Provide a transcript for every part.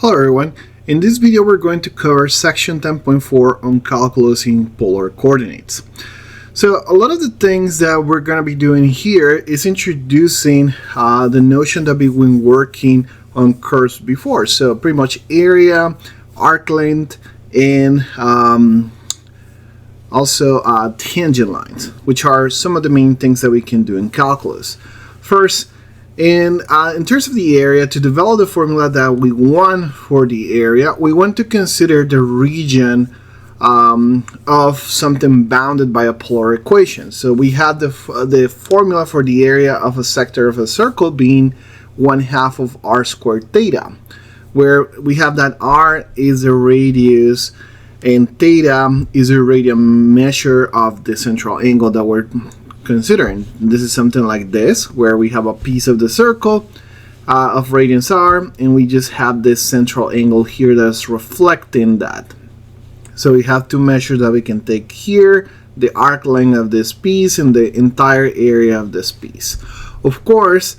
Hello everyone, in this video we're going to cover section 10.4 on calculus in polar coordinates. So a lot of the things that we're going to be doing here is introducing the notion that we've been working on curves before. So pretty much area, arc length, and also tangent lines, which are some of the main things that we can do in calculus. First, in terms of the area, to develop the formula that we want for the area, we want to consider the region of something bounded by a polar equation. So we had the formula for the area of a sector of a circle being 1/2 of r squared theta, where we have that r is the radius and theta is a radial measure of the central angle that we're considering. This is something like this, where we have a piece of the circle of radius r, and we just have this central angle here that's reflecting that. So we have two measures that we can take here, the arc length of this piece and the entire area of this piece. Of course,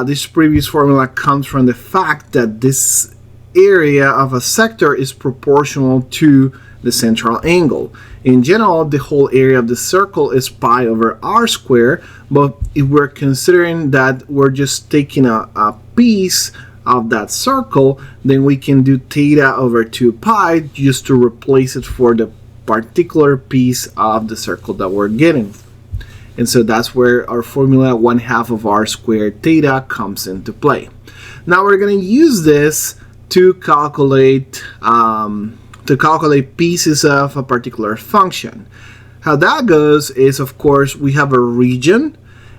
this previous formula comes from the fact that this area of a sector is proportional to the central angle. In general, the whole area of the circle is pi over r squared, but if we're considering that we're just taking a piece of that circle, then we can do theta over 2 pi just to replace it for the particular piece of the circle that we're getting. And so that's where our formula 1/2 of r squared theta comes into play. Now we're going to use this to calculate pieces of a particular function. How that goes is, of course, we have a region,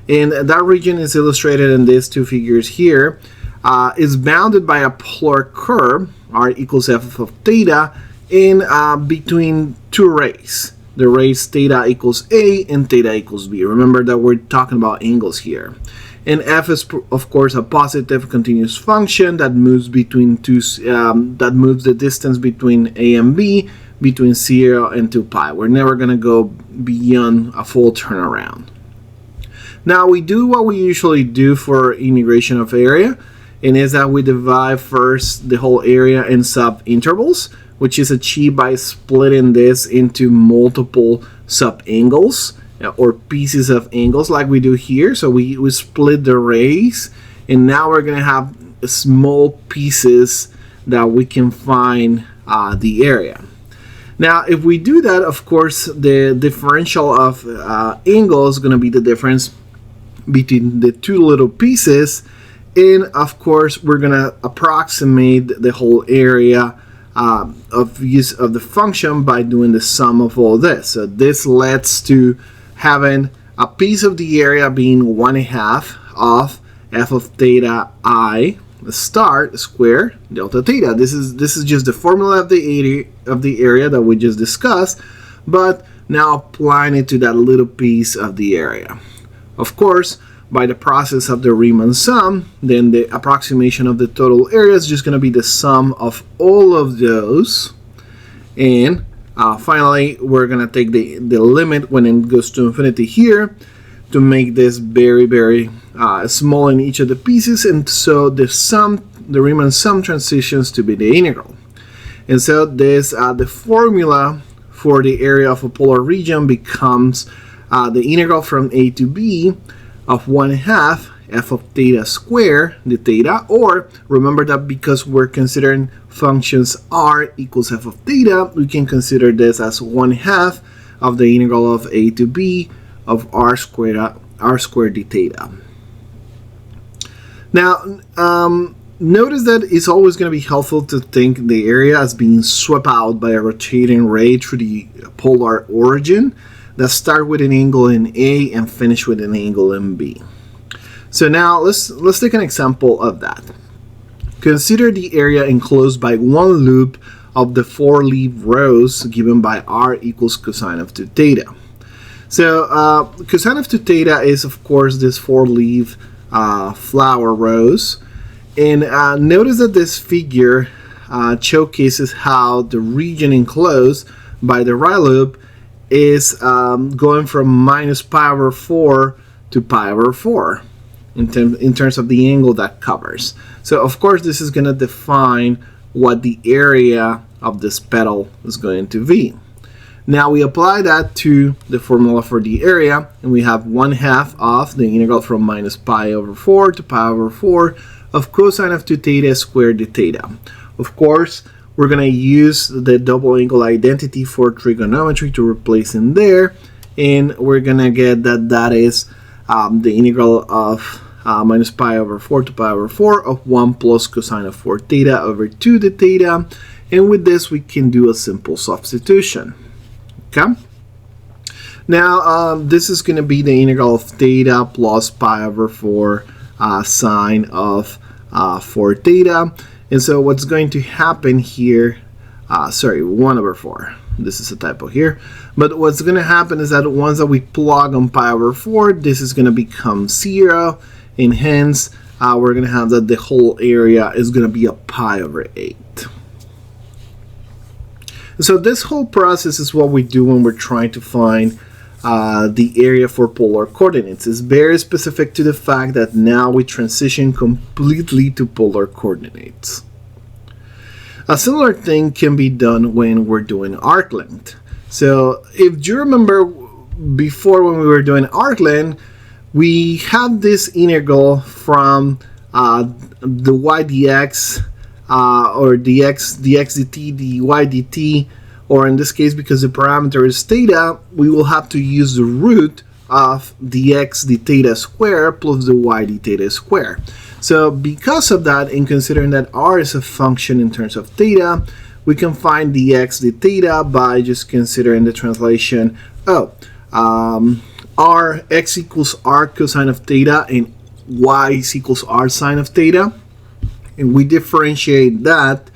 and that region is illustrated in these two figures here. Is bounded by a polar curve, r equals f of theta, in between two rays. The rays theta equals a and theta equals b. Remember that we're talking about angles here. And f is, of course, a positive continuous function that moves between that moves the distance between a and b between 0 and 2 pi. We're never going to go beyond a full turnaround. Now we do what we usually do for integration of area, and is that we divide first the whole area in sub-intervals, which is achieved by splitting this into multiple sub-angles or pieces of angles like we do here. So we split the rays, and now we're going to have small pieces that we can find the area. Now if we do that, of course, the differential of angle is going to be the difference between the two little pieces, and of course we're going to approximate the whole area of use of the function by doing the sum of all this. So this leads to having a piece of the area being 1/2 of f of theta I star square delta theta. This is just the formula of the area that we just discussed, but now applying it to that little piece of the area. Of course, by the process of the Riemann sum, then the approximation of the total area is just going to be the sum of all of those, and finally we're going to take the limit when it goes to infinity here to make this very, very small in each of the pieces, and so the Riemann sum transitions to be the integral. And so this the formula for the area of a polar region becomes the integral from a to b of 1/2 f of theta square, the theta, or remember that because we're considering functions r equals f of theta, we can consider this as 1/2 of the integral of a to b of r squared d theta. Now notice that it's always going to be helpful to think the area as being swept out by a rotating ray through the polar origin that start with an angle in A and finish with an angle in B. So now let's take an example of that. Consider the area enclosed by one loop of the 4 leaf rows given by r equals cosine of 2 theta. So cosine of 2 theta is, of course, this 4 leaf flower rows, and notice that this figure showcases how the region enclosed by the right loop is going from minus pi over 4 to pi over 4 in terms of the angle that covers. So of course this is going to define what the area of this petal is going to be. Now we apply that to the formula for the area, and we have 1/2 of the integral from minus pi over 4 to pi over 4 of cosine of 2 theta squared d theta. Of course, we're going to use the double angle identity for trigonometry to replace in there, and we're going to get that that is the integral of minus pi over 4 to pi over 4 of 1 plus cosine of 4 theta over 2 d theta. And with this, we can do a simple substitution. Okay. Now, this is going to be the integral of theta plus pi over 4 sine of 4 theta. And so what's going to happen here, 1 over 4. This is a typo here. But what's going to happen is that once that we plug on pi over 4, this is going to become 0. And hence, we're going to have that the whole area is going to be a pi over 8. So this whole process is what we do when we're trying to find the area for polar coordinates. It's very specific to the fact that now we transition completely to polar coordinates. A similar thing can be done when we're doing arc length. So if you remember before when we were doing arc length, we have this integral from the y dx or dx dt, dy dt, or in this case, because the parameter is theta, we will have to use the root of dx d theta square plus the y d theta square. So because of that, in considering that r is a function in terms of theta, we can find dx d theta by just considering the translation r x equals r cosine of theta and y is equals r sine of theta. And we differentiate that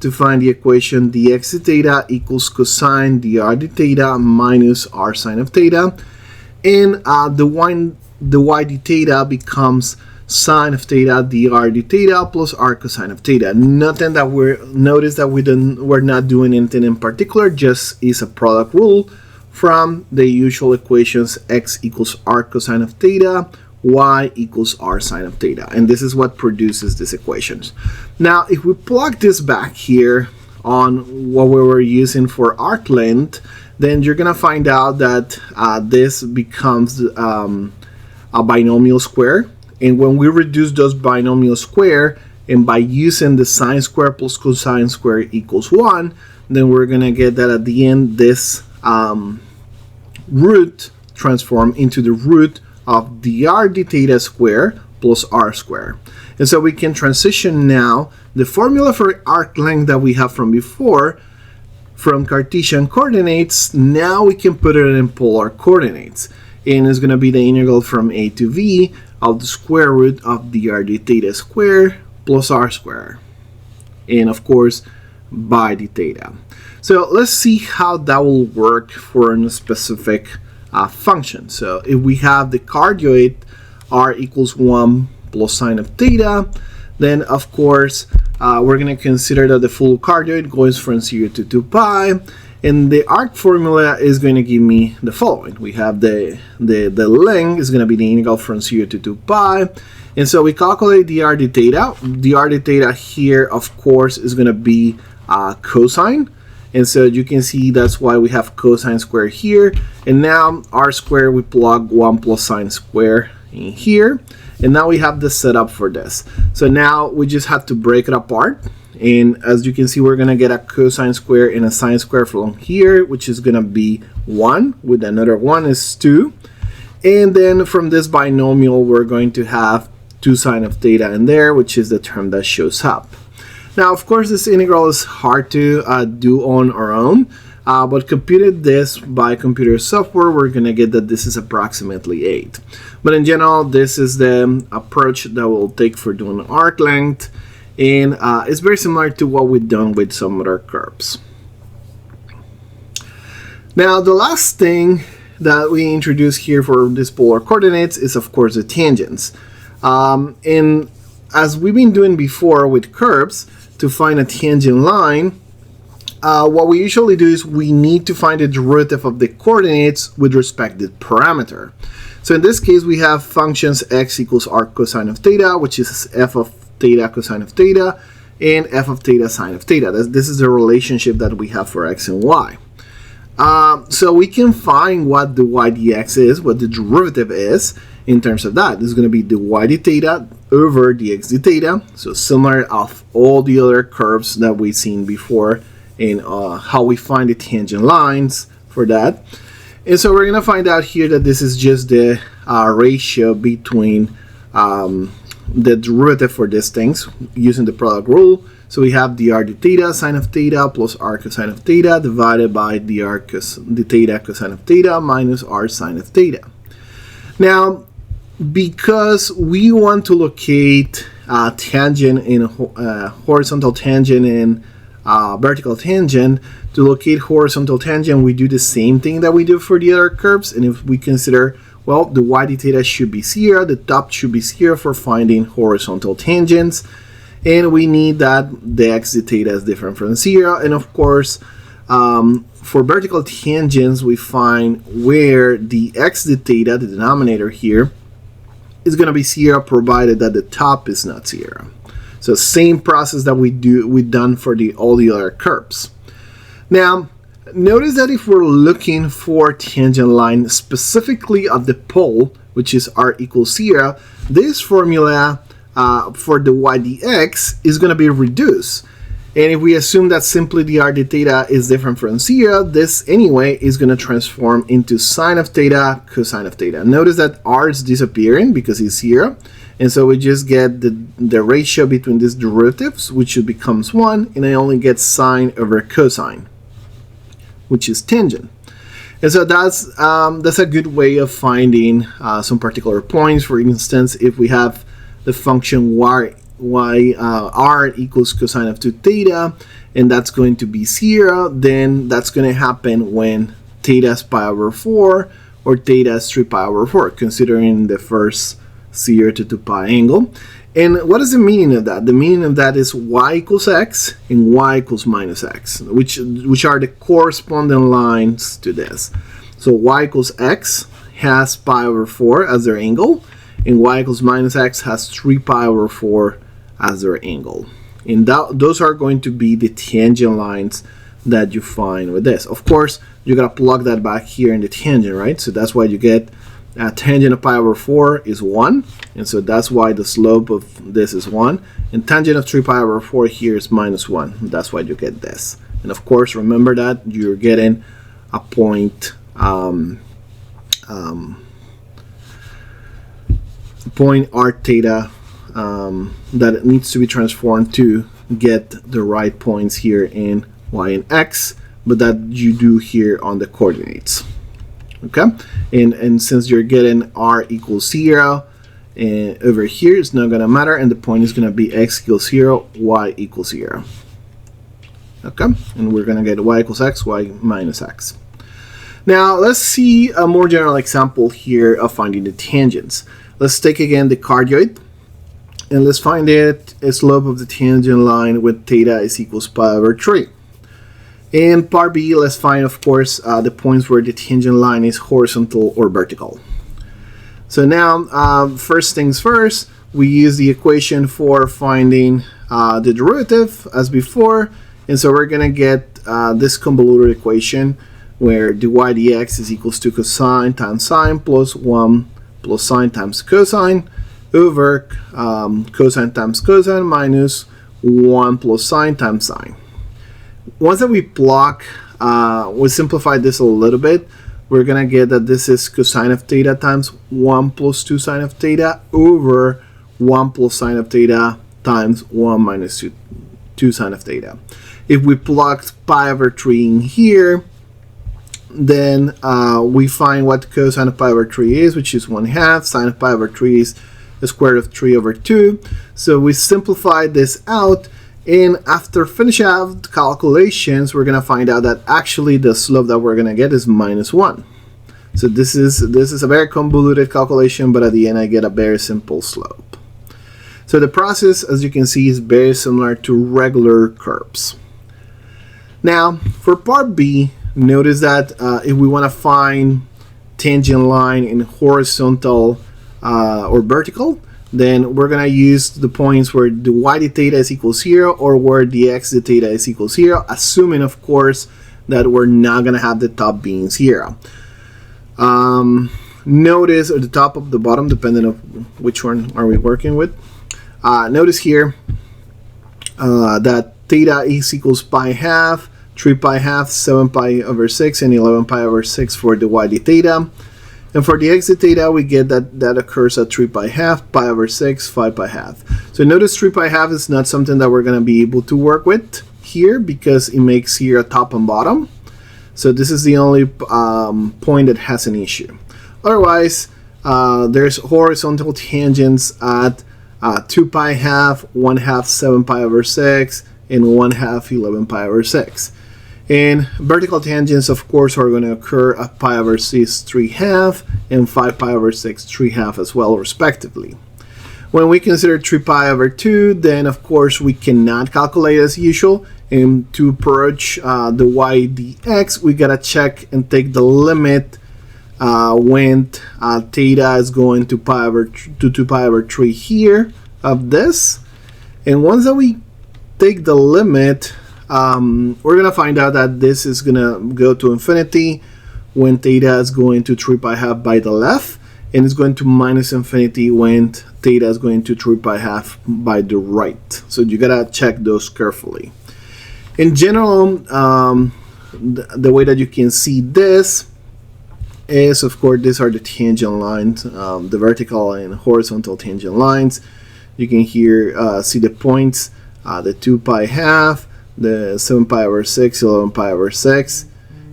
to find the equation dx d theta equals cosine dr d theta minus r sine of theta. And the y d theta becomes sine of theta dr d theta plus r cosine of theta. Nothing that notice that we're not doing anything in particular, just is a product rule from the usual equations x equals r cosine of theta, y equals r sine of theta, and this is what produces these equations. Now if we plug this back here on what we were using for arc length, then you're gonna find out that this becomes a binomial square, and when we reduce those binomial square, and by using the sine square plus cosine square equals 1, then we're gonna get that at the end this root transform into the root of dr d theta square plus r square. And so we can transition now the formula for arc length that we have from before from Cartesian coordinates. Now we can put it in polar coordinates, and it's going to be the integral from a to v of the square root of dr d theta square plus r square, and of course by d theta. So let's see how that will work for a specific function. So if we have the cardioid r equals 1 plus sine of theta, then of course we're going to consider that the full cardioid goes from 0 to 2 pi, and the arc formula is going to give me the following. We have the length is going to be the integral from 0 to 2 pi, and so we calculate dr d theta. Dr d theta here of course is going to be cosine. And so you can see that's why we have cosine square here. And now r square, we plug 1 plus sine square in here. And now we have the setup for this. So now we just have to break it apart. And as you can see, we're going to get a cosine square and a sine square from here, which is going to be 1, with another 1 is 2. And then from this binomial, we're going to have 2 sine of theta in there, which is the term that shows up. Now, of course, this integral is hard to do on our own, but computed this by computer software, we're going to get that this is approximately 8. But in general, this is the approach that we'll take for doing arc length, and it's very similar to what we've done with some other curves. Now, the last thing that we introduce here for these polar coordinates is, of course, the tangents. And as we've been doing before with curves, to find a tangent line, what we usually do is we need to find the derivative of the coordinates with respect to the parameter. So in this case, we have functions x equals r cosine of theta, which is f of theta cosine of theta, and f of theta sine of theta. This is the relationship that we have for x and y. So we can find what the y dx is, what the derivative is in terms of that. This is going to be the y d theta over dx d theta. So similar of all the other curves that we've seen before in how we find the tangent lines for that. And so we're going to find out here that this is just the ratio between the derivative for these things using the product rule. So we have dr d theta sine of theta plus r cosine of theta divided by dr d theta cosine of theta minus r sine of theta. Now, because we want to locate tangent in horizontal tangent and vertical tangent, to locate horizontal tangent, we do the same thing that we do for the other curves. And if we consider, well, the y d theta should be 0, the top should be 0 for finding horizontal tangents. And we need that the x d theta is different from 0. And of course, for vertical tangents, we find where the x d theta, the denominator here, is going to be 0 provided that the top is not 0. So same process that we've done for all the other curves. Now, notice that if we're looking for tangent line specifically at the pole, which is r equals 0, this formula for the y dx is going to be reduced. And if we assume that simply dr d theta is different from 0, this anyway is going to transform into sine of theta cosine of theta. Notice that r is disappearing because it's 0. And so we just get the ratio between these derivatives, which becomes 1, and I only get sine over cosine, which is tangent. And so that's a good way of finding some particular points. For instance, if we have the function r equals cosine of 2 theta, and that's going to be 0, then that's going to happen when theta is pi over 4 or theta is 3 pi over 4, considering the first 0 to 2 pi angle. And what is the meaning of that? The meaning of that is y equals x and y equals minus x, which are the corresponding lines to this. So y equals x has pi over 4 as their angle, and y equals minus x has 3 pi over 4 as their angle. And those are going to be the tangent lines that you find with this. Of course, you gotta plug that back here in the tangent, right? So that's why you get tangent of pi over 4 is 1, and so that's why the slope of this is 1, and tangent of 3 pi over 4 here is minus 1. That's why you get this. And of course, remember that you're getting a point point r theta that needs to be transformed to get the right points here in y and x, but that you do here on the coordinates. Okay, and since you're getting r equals 0, and over here it's not gonna matter, and the point is gonna be x equals 0, y equals 0. Okay, and we're gonna get y equals x, y minus x. Now let's see a more general example here of finding the tangents. Let's take again the cardioid, and let's find it a slope of the tangent line with theta is equals pi over 3. In part B, let's find, of course, the points where the tangent line is horizontal or vertical. So now, first things first, we use the equation for finding the derivative as before. And so we're going to get this convoluted equation where the y dx is equals to cosine times sine plus 1 plus sine times cosine over cosine times cosine minus 1 plus sine times sine. Once that we block, we simplify this a little bit, we're going to get that this is cosine of theta times 1 plus 2 sine of theta over 1 plus sine of theta times 1 minus 2 sine of theta. If we plug pi over 3 in here, then we find what cosine of pi over 3 is, which is 1/2. Sine of pi over 3 is the square root of 3 over 2. So we simplify this out, and after finishing out the calculations, we're going to find out that actually the slope that we're going to get is minus 1. So this is a very convoluted calculation, but at the end I get a very simple slope. So the process, as you can see, is very similar to regular curves. Now, for part B, notice that if we want to find tangent line in horizontal or vertical, then we're gonna use the points where the y d theta is equal 0 or where the x d theta is equal 0, assuming of course that we're not gonna have the top being 0. Notice at the top of the bottom, depending on which one are we working with, notice here that theta is equals pi half, 3 pi half, 7 pi over 6, and 11 pi over 6 for the y d theta. And for the x d theta, we get that occurs at 3 pi half, pi over 6, 5 pi half. So notice 3 pi half is not something that we're going to be able to work with here because it makes here a top and bottom. So this is the only point that has an issue. Otherwise, there's horizontal tangents at 2 pi half, 1 half 7 pi over 6, and 1 half 11 pi over 6. And vertical tangents, of course, are going to occur at pi over 6 3 half and 5 pi over 6 3 half as well, respectively. When we consider 3 pi over 2, then of course we cannot calculate as usual. And to approach the y dx, we gotta check and take the limit when theta is going to 2 pi over 3 here of this. And once that we take the limit, we're gonna find out that this is gonna go to infinity when theta is going to 3 pi half by the left, and it's going to minus infinity when theta is going to 3 pi half by the right. So you gotta check those carefully. In general, the way that you can see this is, of course, these are the tangent lines, the vertical and horizontal tangent lines. You can here see the points, the 2 pi half, the 7 pi over 6, 11 pi over 6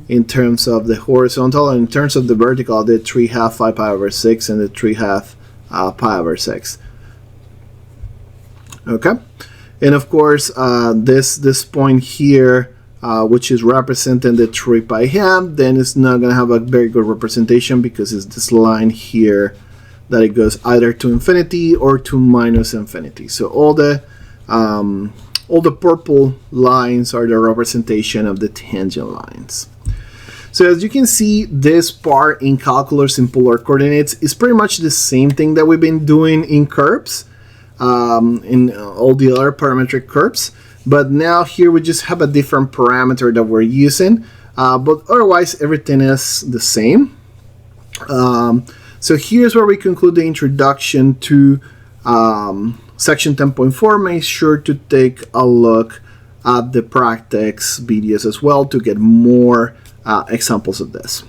in terms of the horizontal, and in terms of the vertical, the 3 half 5 pi over 6 and the 3 half pi over 6. Okay, and of course this point here, which is representing the 3 pi half, then it's not going to have a very good representation because it's this line here that it goes either to infinity or to minus infinity. So all the purple lines are the representation of the tangent lines. So as you can see, this part in calculus in polar coordinates is pretty much the same thing that we've been doing in curves, in all the other parametric curves. But now here we just have a different parameter that we're using, but otherwise everything is the same. So here's where we conclude the introduction to section 10.4. Make sure to take a look at the practice videos as well to get more examples of this.